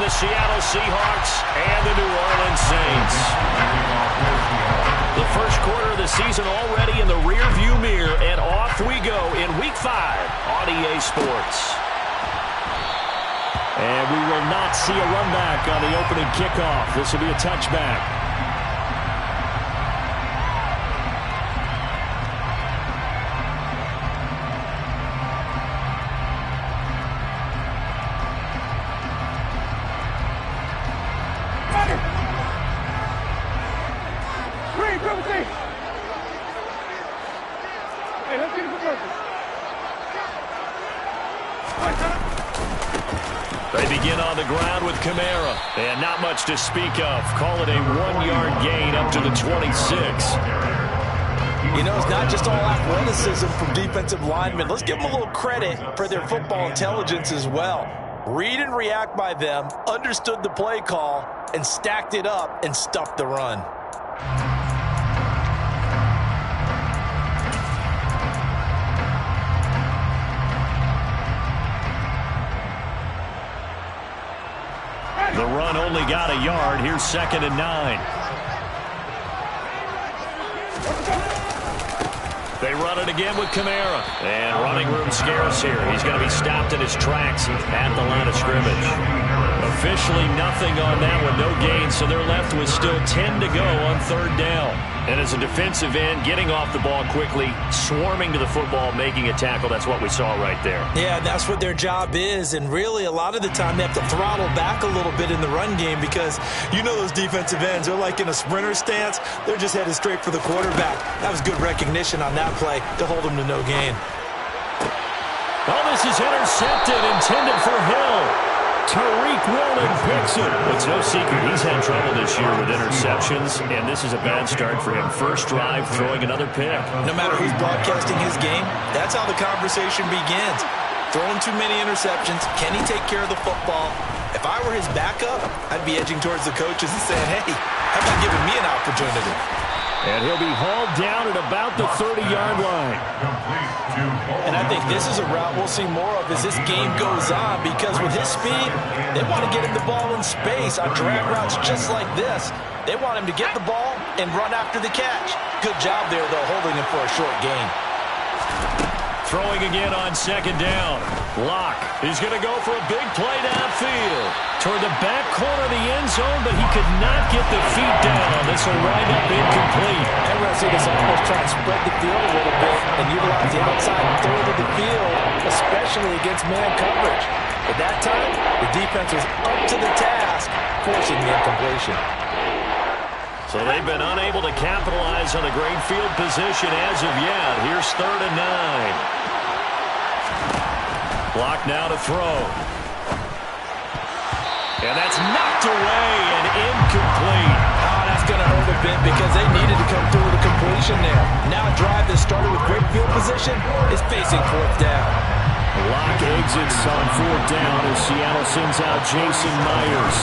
the Seattle Seahawks and the New Orleans Saints. The first quarter of the season already in the rearview mirror, and off we go in Week 5 on EA Sports. And we will not see a run back on the opening kickoff. This will be a touchback. They begin on the ground with Kamara, and not much to speak of. Call it a 1-yard gain up to the 26. You know, it's not just all athleticism from defensive linemen. Let's give them a little credit for their football intelligence as well. Read and react by them, understood the play call, and stacked it up and stuffed the run. The run only got a yard. Here's 2nd and 9. They run it again with Kamara. And running room scarce here. He's going to be stopped in his tracks at the line of scrimmage. Officially nothing on that one. No gain, so they're left with still 10 to go on 3rd down. And as a defensive end, getting off the ball quickly, swarming to the football, making a tackle, that's what we saw right there. Yeah, that's what their job is. And really, a lot of the time, they have to throttle back a little bit in the run game because you know those defensive ends, they're like in a sprinter stance. They're just headed straight for the quarterback. That was good recognition on that play to hold them to no gain. Oh, this is intercepted, intended for Hill. Tariq Woolen picks it. It's no secret he's had trouble this year with interceptions, and this is a bad start for him. First drive, throwing another pick. No matter who's broadcasting his game, that's how the conversation begins. Throwing too many interceptions. Can he take care of the football? If I were his backup, I'd be edging towards the coaches and saying, hey, how about giving me an opportunity? And he'll be hauled down at about the 30-yard line. And I think this is a route we'll see more of as this game goes on, because with his speed, they want to get him the ball in space on drag routes just like this. They want him to get the ball and run after the catch. Good job there, though, holding him for a short gain. Throwing again on 2nd down. Locke. He's going to go for a big play downfield. Toward the back corner of the end zone, but he could not get the feet down. This will wind up incomplete. And we're going to see this almost try to spread the field a little bit and utilize the outside third of the field, especially against man coverage. At that time, the defense was up to the task, forcing the incompletion. So they've been unable to capitalize on the great field position as of yet. Here's 3rd and 9. Block now to throw. And that's knocked away and incomplete. Oh, that's going to hurt a bit because they needed to come through with a completion there. Now a drive that started with great field position is facing 4th down. Locke exits on 4th down as Seattle sends out Jason Myers.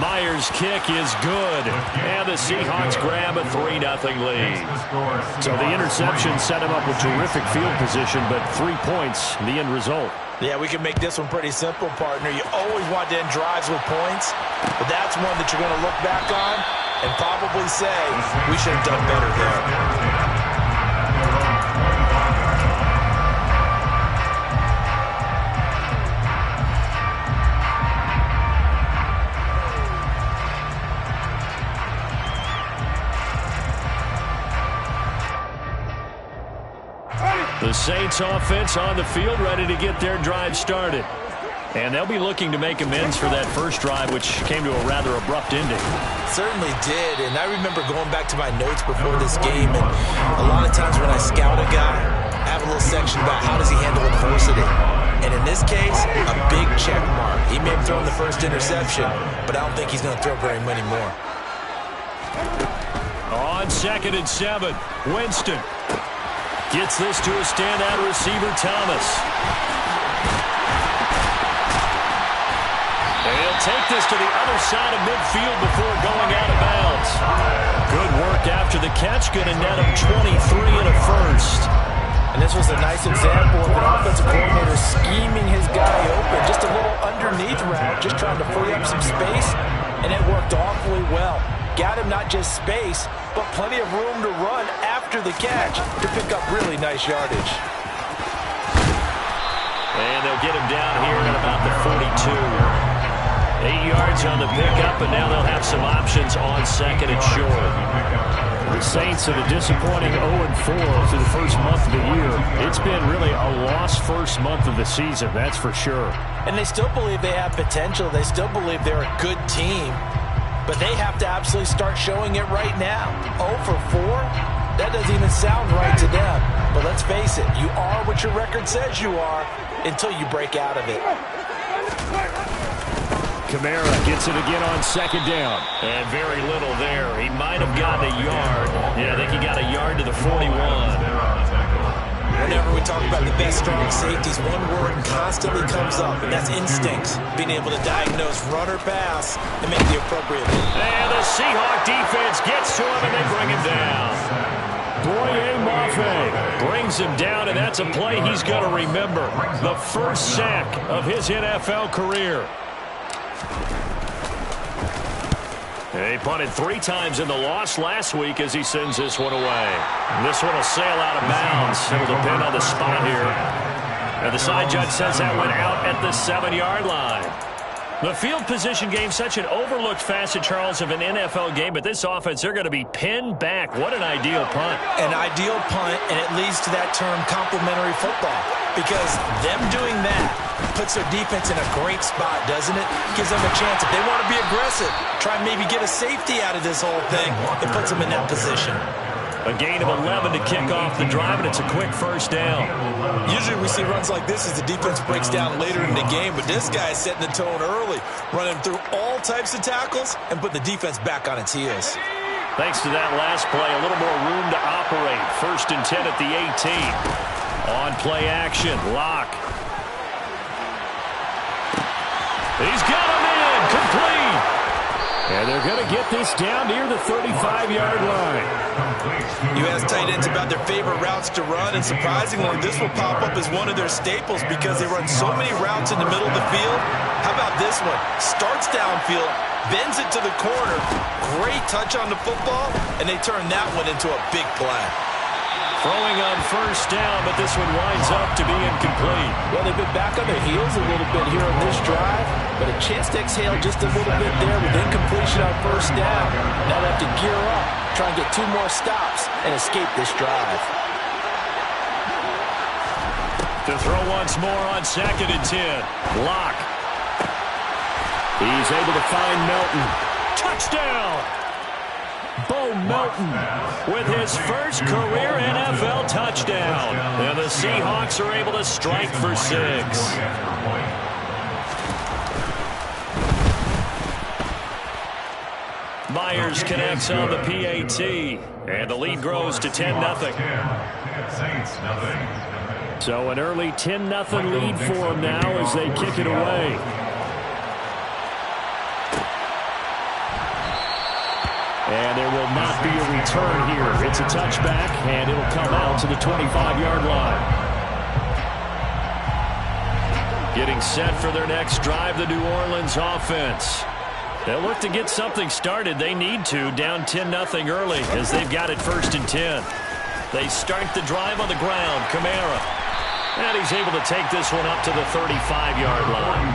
Myers' kick is good, and the Seahawks grab a 3-0 lead. So the interception set him up with terrific field position, but 3 points, the end result. Yeah, we can make this one pretty simple, partner. You always want to end drives with points, but that's one that you're going to look back on and probably say, we should have done better there. The Saints offense on the field, ready to get their drive started. And they'll be looking to make amends for that first drive, which came to a rather abrupt ending. Certainly did, and I remember going back to my notes before this game, and a lot of times when I scout a guy, I have a little section about how does he handle adversity. And in this case, a big check mark. He may have thrown the first interception, but I don't think he's going to throw very many more. On 2nd and 7, Winston gets this to a standout receiver, Thomas. And he'll take this to the other side of midfield before going out of bounds. Good work after the catch. Going to net him 23 and a first. And this was a nice example of an offensive coordinator scheming his guy open. Just a little underneath route, just trying to free up some space, and it worked awfully well. Got him not just space, but plenty of room to run after the catch to pick up really nice yardage. And they'll get him down here at about the 42. 8 yards on the pickup, and now they'll have some options on second and short. The Saints have a disappointing 0-4 through the first month of the year. It's been really a lost first month of the season, that's for sure. And they still believe they have potential. They still believe they're a good team. But they have to absolutely start showing it right now. 0-4? That doesn't even sound right to them. But let's face it, you are what your record says you are until you break out of it. Kamara gets it again on second down. And very little there. He might have gotten a yard. Yeah, I think he got a yard to the 41. Whenever we talk about the best strong safeties, one word constantly comes up, and that's instincts. Being able to diagnose run or pass and make the appropriate move. And the Seahawk defense gets to him, and they bring him down. Boye Mafe brings him down, and that's a play he's going to remember. The first sack of his NFL career. He punted 3 times in the loss last week as he sends this one away. This one will sail out of bounds. It'll depend on the spot here. And the side judge says that went out at the 7-yard line. The field position game, such an overlooked facet, Charles, of an NFL game, but this offense, they're going to be pinned back. What an ideal punt. An ideal punt, and it leads to that term complementary football. Because them doing that puts their defense in a great spot, doesn't it? Gives them a chance. If they want to be aggressive, try and maybe get a safety out of this whole thing, it puts them in that position. A gain of 11 to kick off the drive, and it's a quick first down. Usually we see runs like this as the defense breaks down later in the game, but this guy is setting the tone early, running through all types of tackles and put the defense back on its heels. Thanks to that last play, a little more room to operate. 1st and 10 at the 18. On play action, Locke. He's got him in, complete. And they're going to get this down near the 35-yard line. You ask tight ends about their favorite routes to run, and surprisingly, this will pop up as one of their staples because they run so many routes in the middle of the field. How about this one? Starts downfield, bends it to the corner, great touch on the football, and they turn that one into a big play. Throwing on first down, but this one winds up to be incomplete. Well, they've been back on their heels a little bit here on this drive, but a chance to exhale just a little bit there with incompletion on first down. Now they have to gear up, try and get 2 more stops, and escape this drive. To throw once more on 2nd and 10. Locke. He's able to find Melton. Touchdown! Bo Melton with his first career NFL touchdown. And the Seahawks are able to strike for 6. Myers connects on the PAT. And the lead grows to 10-0. So an early 10-0 lead for them now as they kick it away. And there will not be a return here. It's a touchback, and it'll come out to the 25-yard line. Getting set for their next drive, the New Orleans offense. They'll look to get something started. They need to, down 10-0 early as they've got it 1st and 10. They start the drive on the ground. Kamara. And he's able to take this one up to the 35-yard line.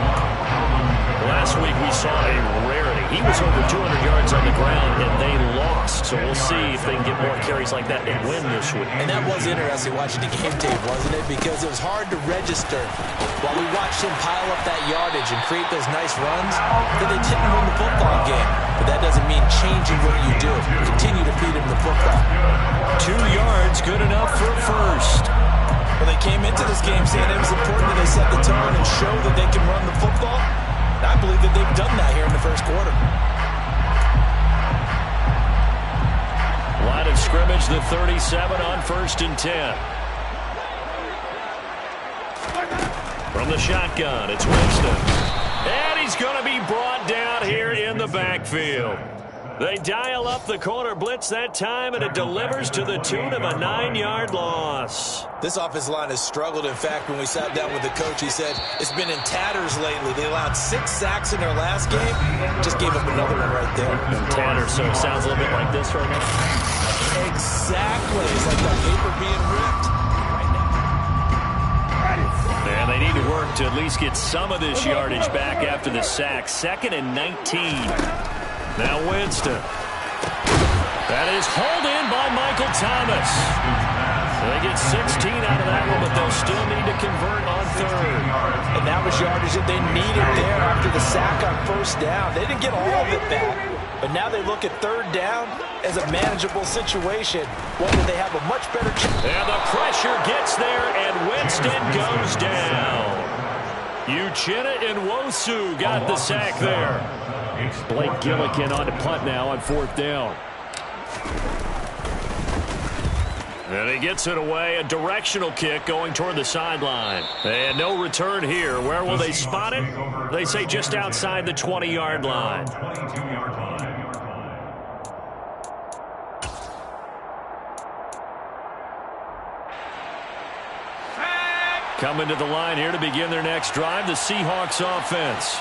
Last week we saw a rarity. He was over 200 yards on the ground, and they lost. So we'll see if they can get more carries like that and win this week. And that was interesting watching the game tape, wasn't it? Because it was hard to register while we watched him pile up that yardage and create those nice runs that they didn't win the football game. But that doesn't mean changing what you do. Continue to feed him the football. 2 yards, good enough for first. Well, they came into this game saying it was important that they set the tone and show that they can run the football. I believe that they've done that here in the first quarter. Line of scrimmage, the 37 on 1st and 10. From the shotgun, it's Winston. And he's going to be brought down here in the backfield. They dial up the corner blitz that time, and it delivers to the tune of a 9-yard loss. This offensive line has struggled. In fact, when we sat down with the coach, he said it's been in tatters lately. They allowed 6 sacks in their last game. Just gave up another one right there. In tatters, so it sounds a little bit like this right now. Exactly. It's like the paper being ripped. And they need to work to at least get some of this yardage back after the sack. 2nd and 19. Now Winston. That is hauled in by Michael Thomas. They get 16 out of that one, but they'll still need to convert on 3rd. And that was yardage that they needed there after the sack on 1st down. They didn't get all of it back, but now they look at 3rd down as a manageable situation, one where they have a much better chance. And the pressure gets there, and Winston goes down. Uchenna and Nwosu got the sack there. Blake Gillikin on to punt now on 4th down. And he gets it away, a directional kick going toward the sideline. And no return here. Where will they spot it? They say just outside the 20-yard line. Coming to the line here to begin their next drive, the Seahawks offense.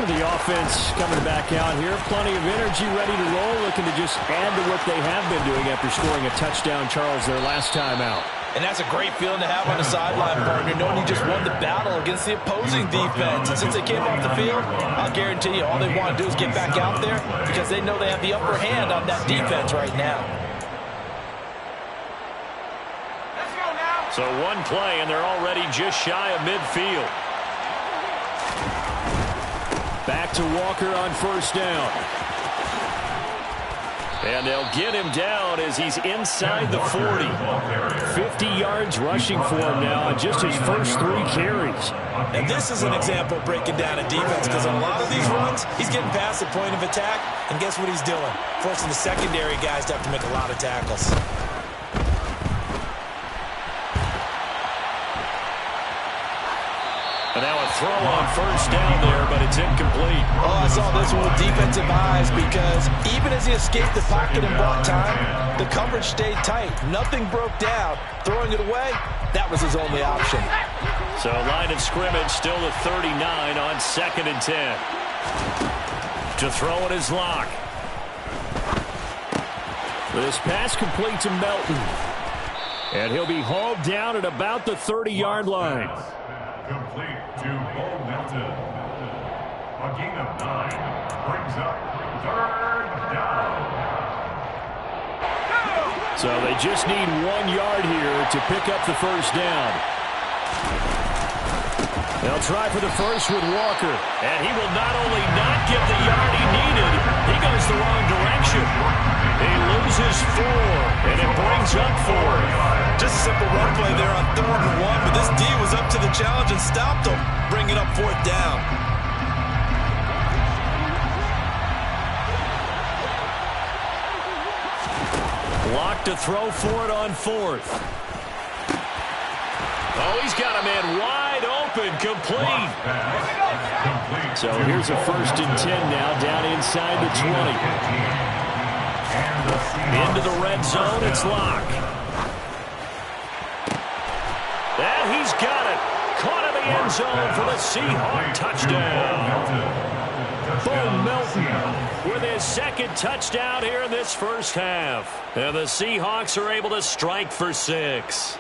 The offense coming back out here. Plenty of energy, ready to roll, looking to just add to what they have been doing after scoring a touchdown, Charles, their last time out. And that's a great feeling to have on the sideline, partner, knowing you just won the battle against the opposing defense. And since they came off the field, I'll guarantee you all they want to do is get back out there because they know they have the upper hand on that defense right now. So one play, and they're already just shy of midfield. Back to Walker on 1st down. And they'll get him down as he's inside the 40. 50 yards rushing for him now on just his first 3 carries. And this is an example of breaking down a defense because on a lot of these runs, he's getting past the point of attack, and guess what he's doing? Forcing the secondary guys to have to make a lot of tackles. And now a throw on 1st down there, but it's incomplete. Oh, I saw this one with defensive eyes because even as he escaped the pocket and bought time, the coverage stayed tight. Nothing broke down. Throwing it away, that was his only option. So line of scrimmage still at 39 on 2nd and 10. To throw it is Locke. This pass complete to Melton. And he'll be hauled down at about the 30-yard line. Complete to Bo Melton. A gain of 9 brings up 3rd down. So they just need 1 yard here to pick up the 1st down. They'll try for the first with Walker. And he will not only not get the yard he needed, he goes the wrong direction. He loses 4, and it brings up 4. Just a simple run play there on 3rd and 1, but this D was up to the challenge and stopped him, bringing up 4th down. Locked to throw for it on 4th. Oh, he's got a man wide open, complete. So here's a 1st and 10 now, down inside the 20. Into the red zone, it's Locke. And he's got it. Caught in the end zone for the Seahawk touchdown. Bo Melton with his 2nd touchdown here in this 1st half. And the Seahawks are able to strike for 6.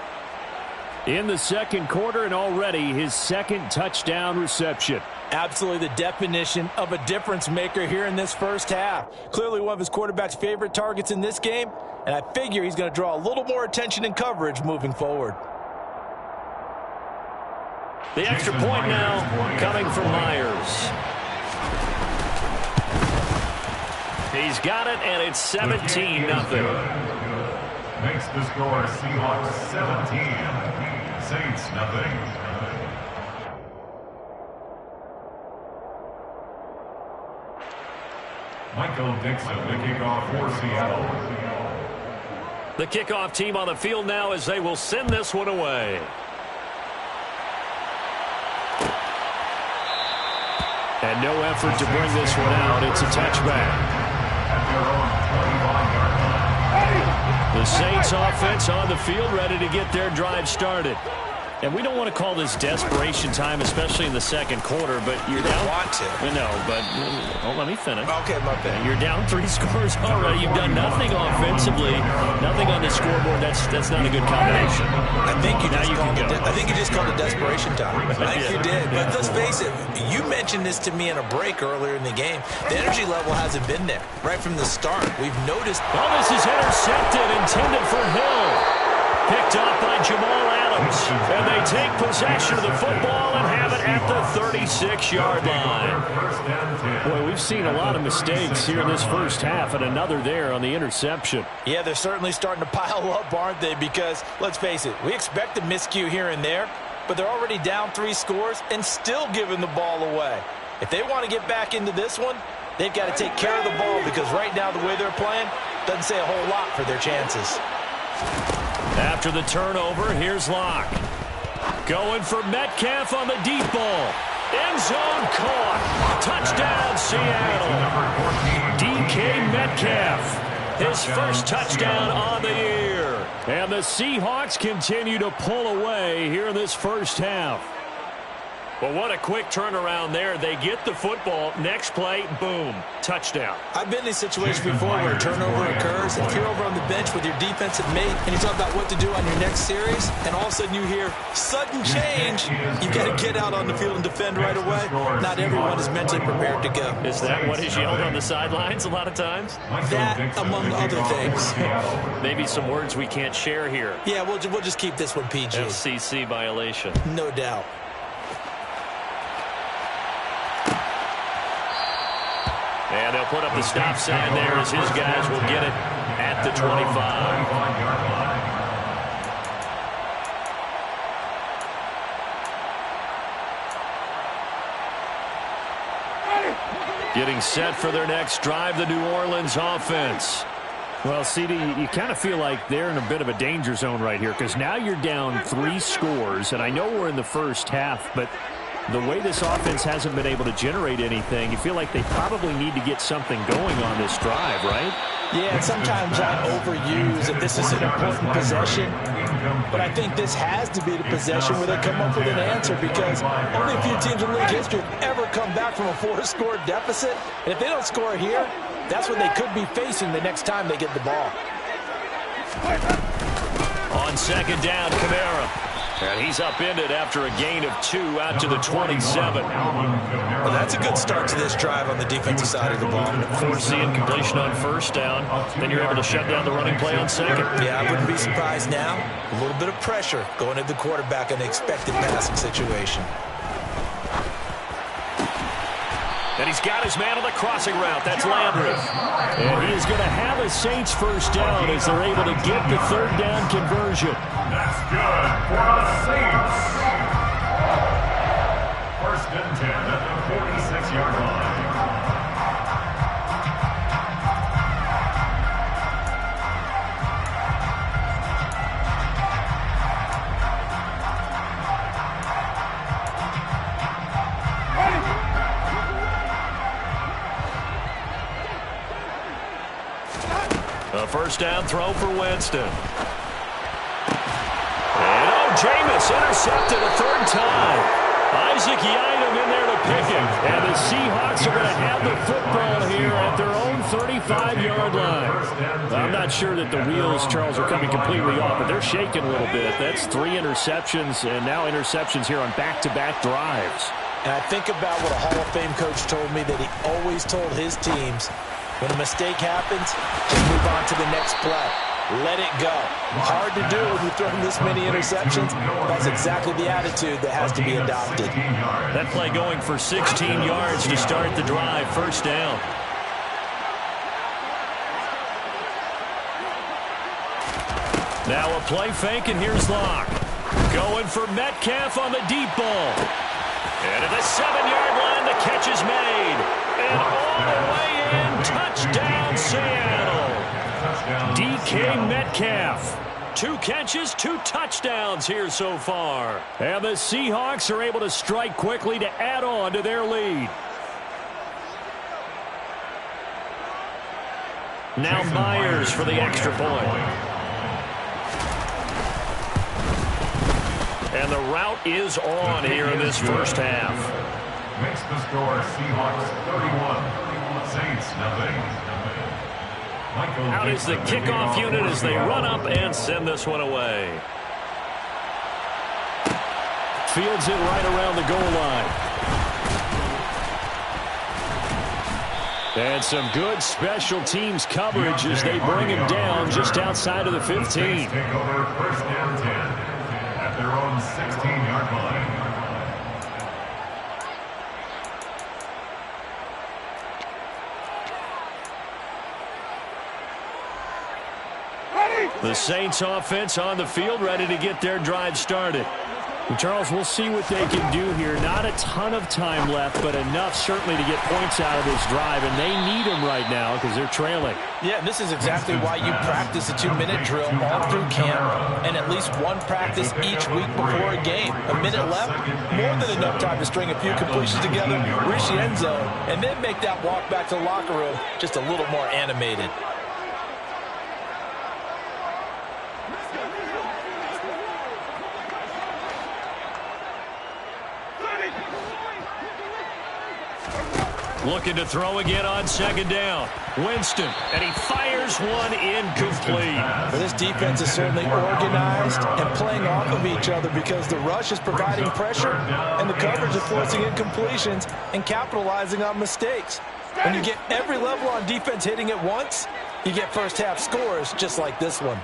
In the 2nd quarter, and already his 2nd touchdown reception. Absolutely the definition of a difference maker here in this 1st half. Clearly one of his quarterback's favorite targets in this game, and I figure he's going to draw a little more attention and coverage moving forward. The extra point now coming from Myers. He's got it, and it's 17-0. Makes the score Seahawks 17, Saints nothing. Michael Dixon, the kickoff for Seattle. The kickoff team on the field now as they will send this one away. And no effort to bring this one out. It's a touchback. at their own 25-yard line. The Saints offense on the field, ready to get their drive started. And we don't want to call this desperation time, especially in the second quarter, but you don't want to. No, but let me finish. Okay, my bad. You're down 3 scores already. You've done nothing offensively, nothing on the scoreboard. That's not a good combination. I think you just called it desperation time. I think you did. But let's face it, you mentioned this to me in a break earlier in the game. The energy level hasn't been there right from the start. We've noticed. Oh, this is intercepted, intended for Hill. Picked up by Jamal Adams. And they take possession of the football and have it at the 36-yard line. Boy, we've seen a lot of mistakes here in this first half, and another there on the interception. Yeah, they're certainly starting to pile up, aren't they? Because, let's face it, we expect a miscue here and there, but they're already down 3 scores and still giving the ball away. If they want to get back into this one, they've got to take care of the ball, because right now the way they're playing doesn't say a whole lot for their chances. After the turnover, here's Locke. Going for Metcalf on the deep ball. End zone caught. Touchdown, Seattle. DK Metcalf. His first touchdown on the year. And the Seahawks continue to pull away here in this first half. Well, what a quick turnaround there. They get the football. Next play, boom, touchdown. I've been in a situation before where a turnover occurs, and if you're over on the bench with your defensive mate and you talk about what to do on your next series, and all of a sudden you hear sudden change, you've got to get out on the field and defend right away. Not everyone is mentally prepared to go. Is that what is yelled on the sidelines a lot of times? That, among other things. Maybe some words we can't share here. Yeah, we'll just keep this one PG. FCC violation. No doubt. And they'll put up the stop sign there as his guys will get it at the 25. Getting set for their next drive, the New Orleans offense. Well, CD, you kind of feel like they're in a bit of a danger zone right here, because now you're down 3 scores, and I know we're in the first half, but the way this offense hasn't been able to generate anything, you feel like they probably need to get something going on this drive, right? Yeah, and sometimes I overuse if this is an important possession, but I think this has to be the possession where they come up with an answer, because only a few teams in league history have ever come back from a 4-score deficit, and if they don't score here, that's what they could be facing the next time they get the ball. On second down, Kamara. And he's upended after a gain of 2 out to the 27. Well, that's a good start to this drive on the defensive side of the ball. Forcing completion on first down. Then you're able to shut down the running play on second. Yeah, I wouldn't be surprised now. A little bit of pressure going at the quarterback in an expected passing situation. And he's got his man on the crossing route. That's Landry. And he is going to have a Saints first down as they're able to get the third down conversion. That's good for the Saints. First and 10 at the 46-yard line. A first down throw for Winston. And Jameis intercepted a third time. Isaac Yiadom in there to pick him. And the Seahawks are going to have the football here at their own 35-yard line. I'm not sure that the wheels, Charles, are coming completely off, but they're shaking a little bit. That's 3 interceptions, and now interceptions here on back-to-back drives. And I think about what a Hall of Fame coach told me that he always told his teams, when a mistake happens, just move on to the next play. Let it go. Hard to do when you're throwing this many interceptions. That's exactly the attitude that has to be adopted. That play going for 16 yards to start the drive. First down. Now a play fake, and here's Locke. Going for Metcalf on the deep ball. And at the 7-yard line, the catch is made. And all the way in, touchdown Seattle. DK Metcalf. 2 catches, 2 touchdowns here so far. And the Seahawks are able to strike quickly to add on to their lead. Now Myers for the extra point. And the route is on here in this first half. Makes the score Seahawks 31, Saints nothing. Out is the kickoff unit as they run up and send this one away. Fields it right around the goal line. And some good special teams coverage as they bring him down just outside of the 15. Take over first down 10 at their own 16-yard line. The Saints offense on the field, ready to get their drive started. And Charles, we'll see what they can do here. Not a ton of time left, but enough certainly to get points out of this drive, and they need them right now because they're trailing. Yeah, and this is exactly why you practice a 2-minute drill all through camp and at least one practice each week before a game. A minute left, more than enough time to string a few completions together, reach the end zone, and then make that walk back to the locker room just a little more animated. Looking to throw again on second down. Winston, and he fires one incomplete. Well, this defense is certainly organized and playing off of each other because the rush is providing pressure and the coverage is forcing incompletions and capitalizing on mistakes. When you get every level on defense hitting at once, you get first half scores just like this one.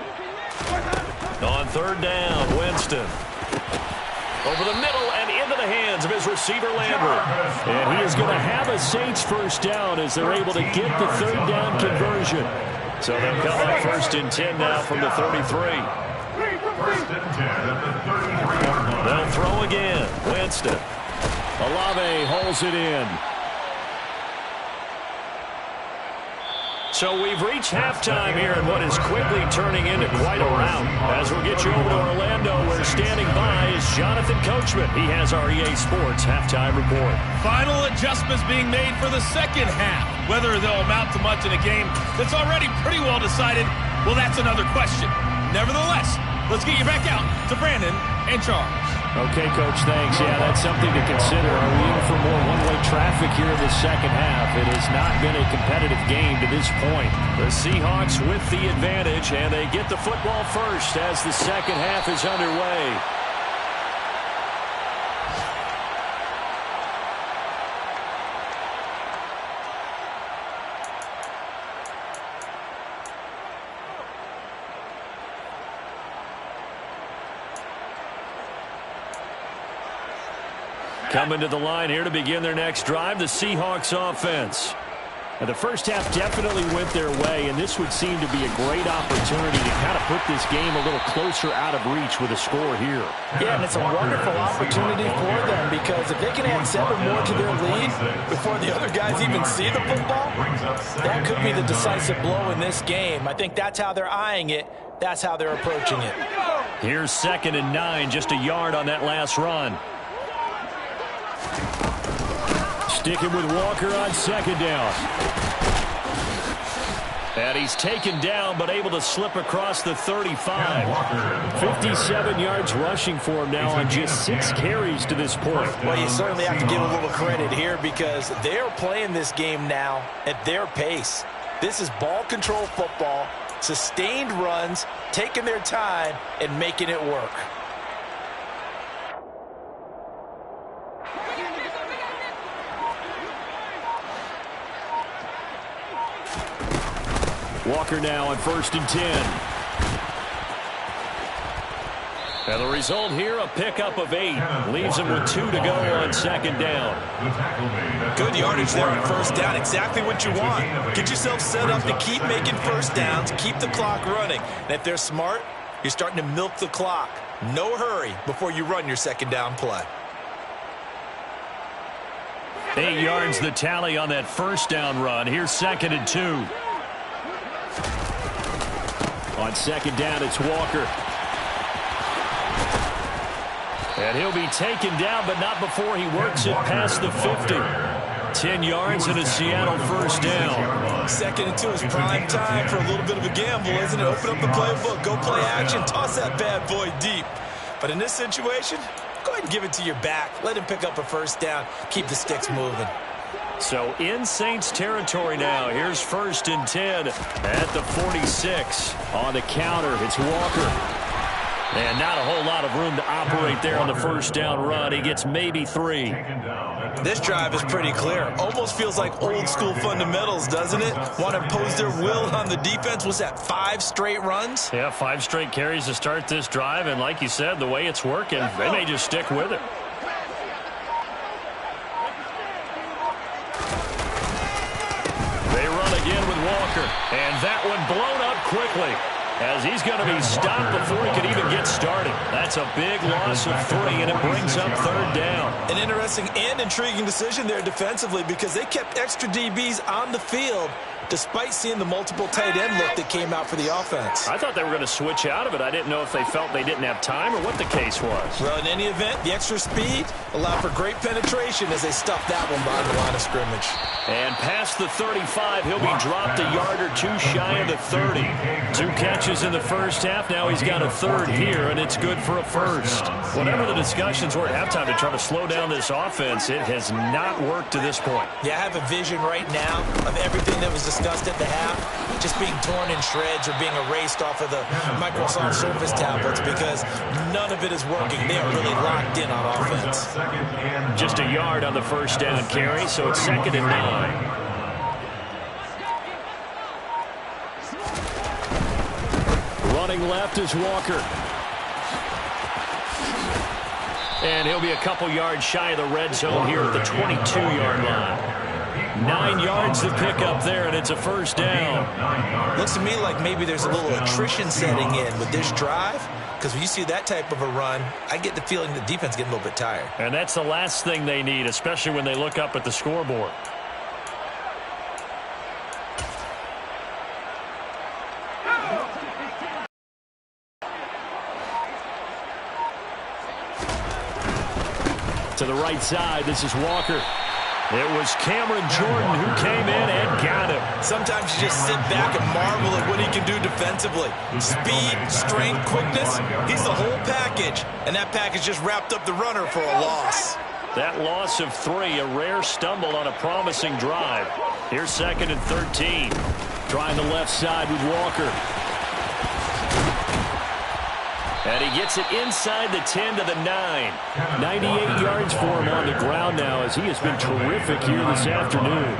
On third down, Winston. Over the middle and into the hands of his receiver, Landry. And he is going to have a Saints first down as they're able to get the third down conversion. So they'll come up first and 10 now from the 33. First and 10 at the 33-yard line. They'll throw again. Winston. Olave holds it in. So we've reached halftime here in what is quickly turning into quite a rout. As we'll get you over to Orlando, where standing by is Jonathan Coachman. He has our EA Sports halftime report. Final adjustments being made for the second half. Whether they'll amount to much in a game that's already pretty well decided, well, that's another question. Nevertheless, let's get you back out to Brandon and Charles. Okay, Coach, thanks. Yeah, that's something to consider. Are we in for more one-way traffic here in the second half? It has not been a competitive game to this point. The Seahawks with the advantage, and they get the football first as the second half is underway. Coming to the line here to begin their next drive, the Seahawks offense. Now, the first half definitely went their way, and this would seem to be a great opportunity to kind of put this game a little closer out of reach with a score here. Yeah, and it's a wonderful opportunity for them because if they can add 7 more to their lead before the other guys even see the football, that could be the decisive blow in this game. I think that's how they're eyeing it. That's how they're approaching it. Here's 2nd and 9, just a yard on that last run. Sticking with Walker on second down. And he's taken down, but able to slip across the 35. 57 yards rushing for him now on just 6 carries to this point. Well, you certainly have to give a little credit here because they're playing this game now at their pace. This is ball control football, sustained runs, taking their time, and making it work. Walker now on 1st and 10. And the result here, a pickup of 8. Leaves him with 2 to go on 2nd down. Good yardage there on 1st down. Exactly what you want. Get yourself set up to keep making 1st downs, keep the clock running. And if they're smart, you're starting to milk the clock. No hurry before you run your 2nd down play. 8 yards the tally on that 1st down run. Here's 2nd and 2. On 2nd down, it's Walker. And he'll be taken down, but not before he works it past the 50. 10 yards and a Seattle first down. 2nd and 2 is prime time for a little bit of a gamble, isn't it? Open up the playbook, go play action, toss that bad boy deep. But in this situation, go ahead and give it to your back. Let him pick up a first down. Keep the sticks moving. So in Saints territory now. Here's 1st and 10 at the 46. On the counter, it's Walker. And not a whole lot of room to operate there on the first down run. He gets maybe 3. This drive is pretty clear. Almost feels like old school fundamentals, doesn't it? Want to impose their will on the defense. Was that 5 straight runs? Yeah, 5 straight carries to start this drive. And like you said, the way it's working, they may just stick with it. They run again with Walker. And that one blown up quickly, as he's going to be stopped before he can even get started. That's a big loss of 3, and it brings up 3rd down. An interesting and intriguing decision there defensively, because they kept extra DBs on the field despite seeing the multiple tight end look that came out for the offense. I thought they were going to switch out of it. I didn't know if they felt they didn't have time or what the case was. Well, in any event, the extra speed allowed for great penetration as they stuffed that one behind the line of scrimmage. And past the 35, he'll be dropped a yard or 2 shy of the 30. 2 catches in the first half. Now he's got a 3rd here, and it's good for a 1st. Whatever the discussions were at halftime to try to slow down this offense, it has not worked to this point. Yeah, I have a vision right now of everything that was discussed at the half just being torn in shreds or being erased off of the Microsoft Surface tablets, because none of it is working. They are really locked in on offense. Just a yard on the first down carry, so it's 2nd and 9. Running left is Walker. And he'll be a couple yards shy of the red zone here at the 22-yard line. 9 yards to pick up there, and it's a first down. Looks to me like maybe there's a little attrition setting in with this drive, because when you see that type of a run, I get the feeling the defense getting a little bit tired. And that's the last thing they need, especially when they look up at the scoreboard. To the right side, this is Walker. It was Cameron Jordan who came in and got him. Sometimes you just sit back and marvel at what he can do defensively. Speed, strength, quickness, he's the whole package. And that package just wrapped up the runner for a loss. That loss of 3, a rare stumble on a promising drive. Here's 2nd and 13. Trying the left side with Walker. And he gets it inside the 10 to the 9. 98 yards for him on the ground now, as he has been terrific here this afternoon.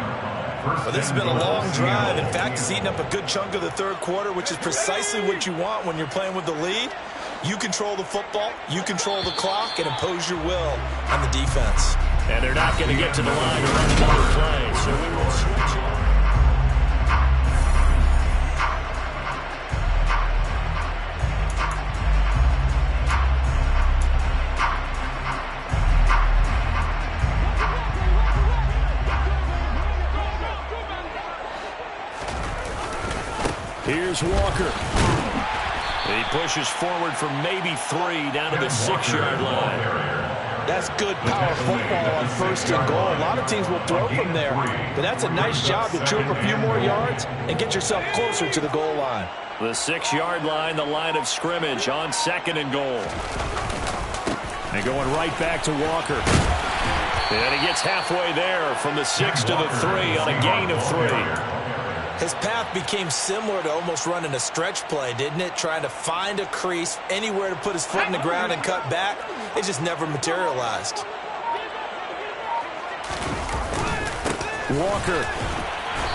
Well, this has been a long drive. In fact, it's eaten up a good chunk of the 3rd quarter, which is precisely what you want when you're playing with the lead. You control the football, you control the clock, and impose your will on the defense. And they're not going to get to the line to run another play, so we will switch it. Here's Walker. He pushes forward for maybe 3 down to the 6-yard line. That's good power football on 1st and goal. A lot of teams will throw from there, but that's a nice job to chew up a few more yards and get yourself closer to the goal line. The 6-yard line, the line of scrimmage on 2nd and goal. And going right back to Walker. And he gets halfway there from the 6 to the 3 on a gain of 3. His path became similar to almost running a stretch play, didn't it? Trying to find a crease, anywhere to put his foot in the ground and cut back. It just never materialized. Walker.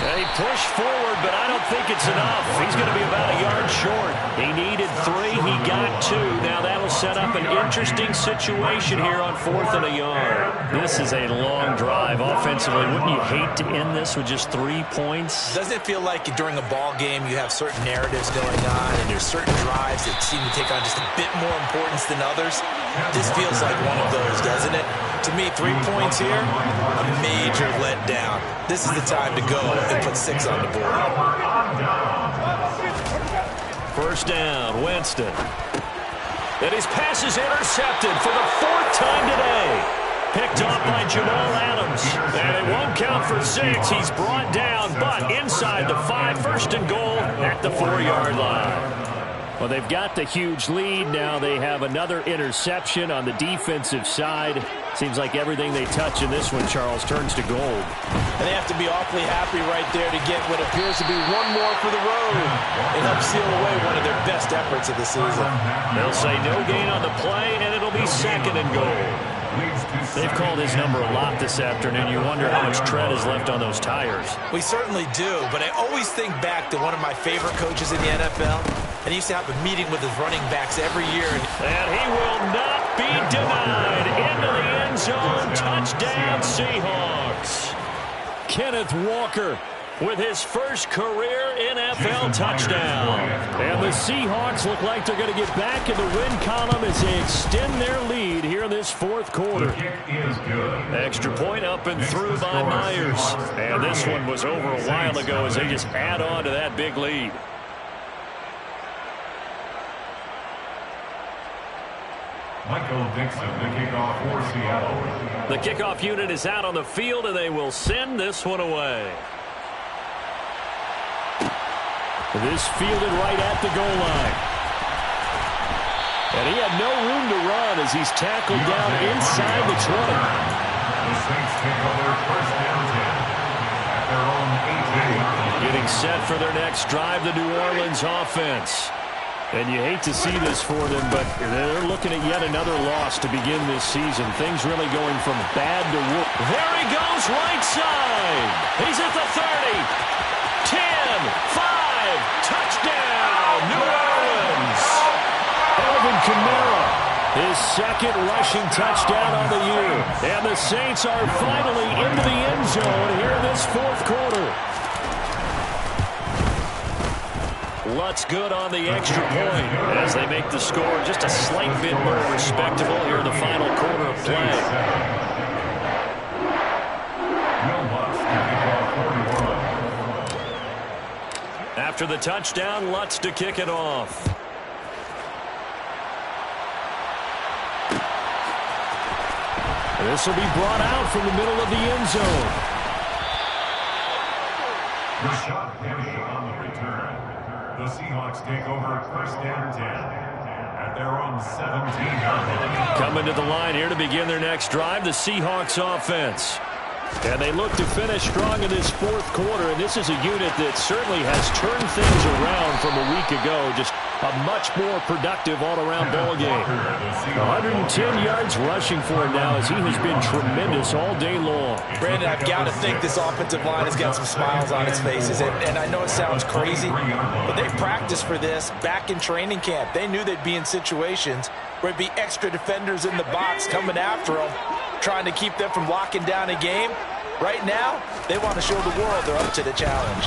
He pushed forward, but I don't think it's enough. He's going to be about a yard short. He needed 3. He got 2. Now that'll set up an interesting situation here on 4th and a yard. This is a long drive offensively. Wouldn't you hate to end this with just 3 points? Doesn't it feel like during a ball game you have certain narratives going on and there's certain drives that seem to take on just a bit more importance than others? This feels like one of those, doesn't it? To me, 3 points here, a major letdown. This is the time to go and put 6 on the board. First down, Winston. And his pass is intercepted for the 4th time today. picked off by Jamal Adams. And it won't count for 6. He's brought down, but inside the 5, first and goal at the 4-yard line. Well, they've got the huge lead. Now they have another interception on the defensive side. Seems like everything they touch in this one, Charles, turns to gold. And they have to be awfully happy right there to get what appears to be one more for the road. It helps seal away one of their best efforts of the season. They'll say no gain on the play, and it'll be second and goal. They've called his number a lot this afternoon. You wonder how much tread is left on those tires. We certainly do, but I always think back to one of my favorite coaches in the NFL. And he used to have a meeting with his running backs every year. And he will not be denied. Into the end zone. Touchdown, Seahawks. Kenneth Walker with his first career NFL touchdown. And the Seahawks look like they're going to get back in the win column as they extend their lead here in this fourth quarter. Extra point up and through by Myers. And this one was over a while ago as they just add on to that big lead. Michael Dixon, the kickoff for Seattle. The kickoff unit is out on the field, and they will send this one away. This fielded right at the goal line. And he had no room to run as he's tackled down inside the 20. The Saints take over first down 10 at their own 8. Getting set for their next drive, the New Orleans offense. And you hate to see this for them, but they're looking at yet another loss to begin this season. Things really going from bad to worse. There he goes, right side. He's at the 30. 10, 5, touchdown, New Orleans. Alvin Kamara, his second rushing touchdown on the year. And the Saints are finally into the end zone here in this fourth quarter. Lutz good on the extra point as they make the score just a slight bit more respectable here in the final quarter of play. After the touchdown, Lutz to kick it off. This will be brought out from the middle of the end zone. Rashad Penny on the return. The Seahawks take over first down 10 at their own 17-yard line. Coming to the line here to begin their next drive, the Seahawks offense. And they look to finish strong in this fourth quarter, and this is a unit that certainly has turned things around from a week ago. Just a much more productive all-around ball game. 110 yards rushing for him now as he has been tremendous all day long. Brandon, I've got to think this offensive line has got some smiles on its faces. And I know it sounds crazy, but they practiced for this back in training camp. They knew they'd be in situations where it'd be extra defenders in the box coming after them, trying to keep them from locking down a game. Right now, they want to show the world they're up to the challenge.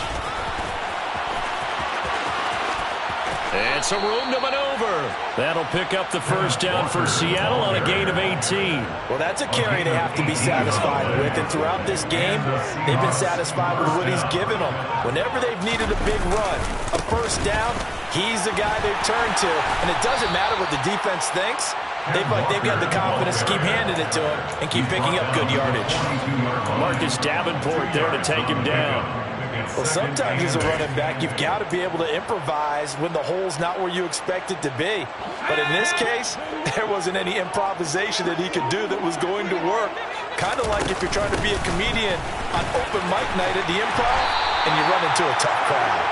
And some room to maneuver. That'll pick up the first down for Seattle on a gain of 18. Well, that's a carry they have to be satisfied with. And throughout this game, they've been satisfied with what he's given them. Whenever they've needed a big run, a first down, he's the guy they've turned to. And it doesn't matter what the defense thinks. They've got the confidence to keep handing it to him and keep picking up good yardage. Marcus Davenport there to take him down. Well, sometimes as a running back, you've got to be able to improvise when the hole's not where you expect it to be. But in this case, there wasn't any improvisation that he could do that was going to work. Kind of like if you're trying to be a comedian on open mic night at the Improv and you run into a tough crowd.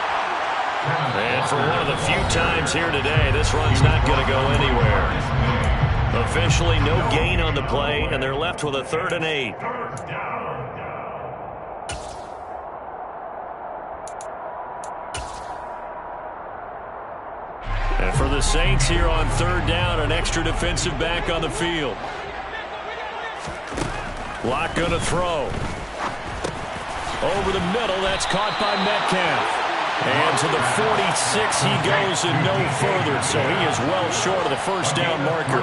And for one of the few times here today, this run's not going to go anywhere. Officially no gain on the play, and they're left with a 3rd and 8. And for the Saints here on 3rd down, an extra defensive back on the field. Locke going to throw. Over the middle, that's caught by Metcalf. And to the 46 he goes and no further, so he is well short of the first down marker.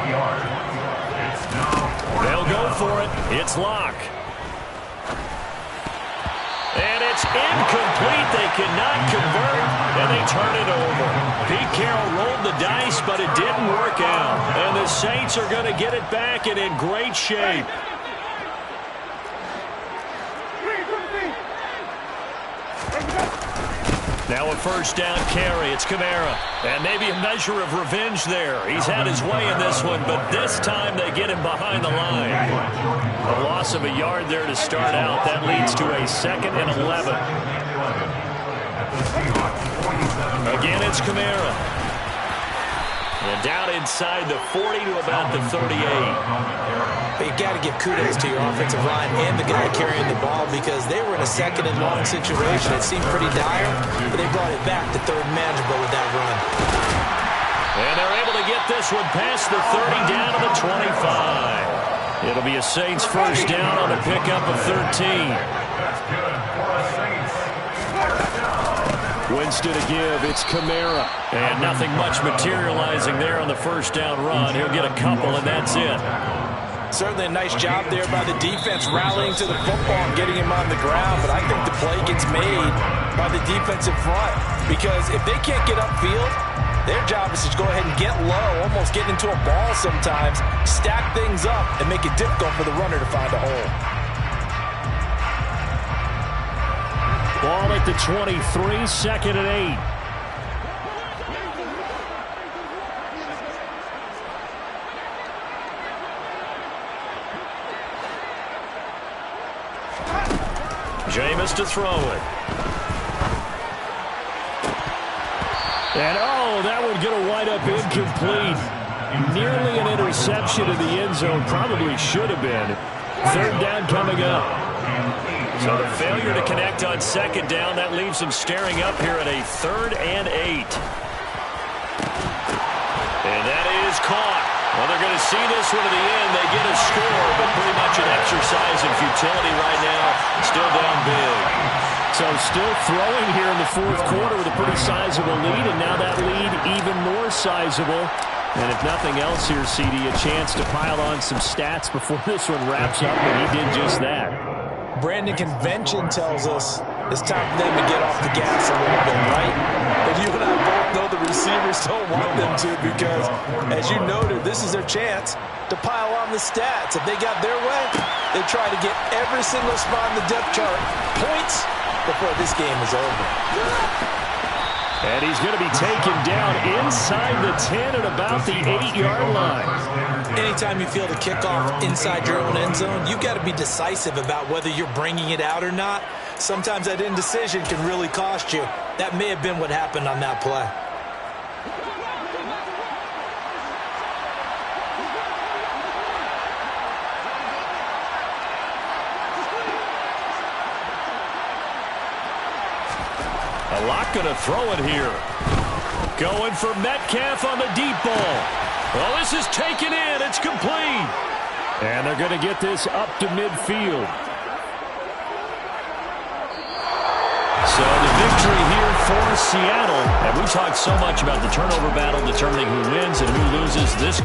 They'll go for it. It's Locke. And it's incomplete. They cannot convert, and they turn it over. Pete Carroll rolled the dice, but it didn't work out. And the Saints are going to get it back and in great shape. Now a first down carry. It's Kamara. And maybe a measure of revenge there. He's had his way in this one, but this time they get him behind the line. A loss of a yard there to start out. That leads to a 2nd and 11. Again, it's Kamara. And down inside the 40 to about the 38. But you got to give kudos to your offensive line and the guy carrying the ball because they were in a 2nd and long situation. It seemed pretty dire, but they brought it back to 3rd and manageable with that run. And they're able to get this one past the 30 down to the 25. It'll be a Saints first down on the pickup of 13. Winston to give. It's Kamara. And nothing much materializing there on the first down run. He'll get a couple, and that's it. Certainly a nice job there by the defense rallying to the football and getting him on the ground. But I think the play gets made by the defensive front because if they can't get upfield, their job is to go ahead and get low, almost get into a ball sometimes, stack things up, and make it difficult for the runner to find a hole. Ball at the 23, 2nd and 8. Jameis to throw it. And, oh, that would get a wind up incomplete. Nearly an interception in the end zone. Probably should have been. 3rd down coming up. So the failure to connect on 2nd down, that leaves them staring up here at a 3rd and 8. And that is caught. Well, they're going to see this one to the end. They get a score, but pretty much an exercise in futility right now. Still down big. So still throwing here in the 4th quarter with a pretty sizable lead, and now that lead even more sizable. And if nothing else here, CD, a chance to pile on some stats before this one wraps up, and he did just that. Brandon, convention tells us it's time for them to get off the gas a little bit, right? But you and I both know the receivers don't want them to because, as you noted, this is their chance to pile on the stats. If they got their way, they try to get every single spot in the depth chart points before this game is over. And he's going to be taken down inside the 10 at about the 8-yard line. Anytime you feel the kickoff inside your own end zone, you've got to be decisive about whether you're bringing it out or not. Sometimes that indecision can really cost you. That may have been what happened on that play. A lot going to throw it here. Going for Metcalf on the deep ball. Well, this is taken in. It's complete. And they're going to get this up to midfield. So the victory here for Seattle. And we talked so much about the turnover battle determining who wins and who loses this.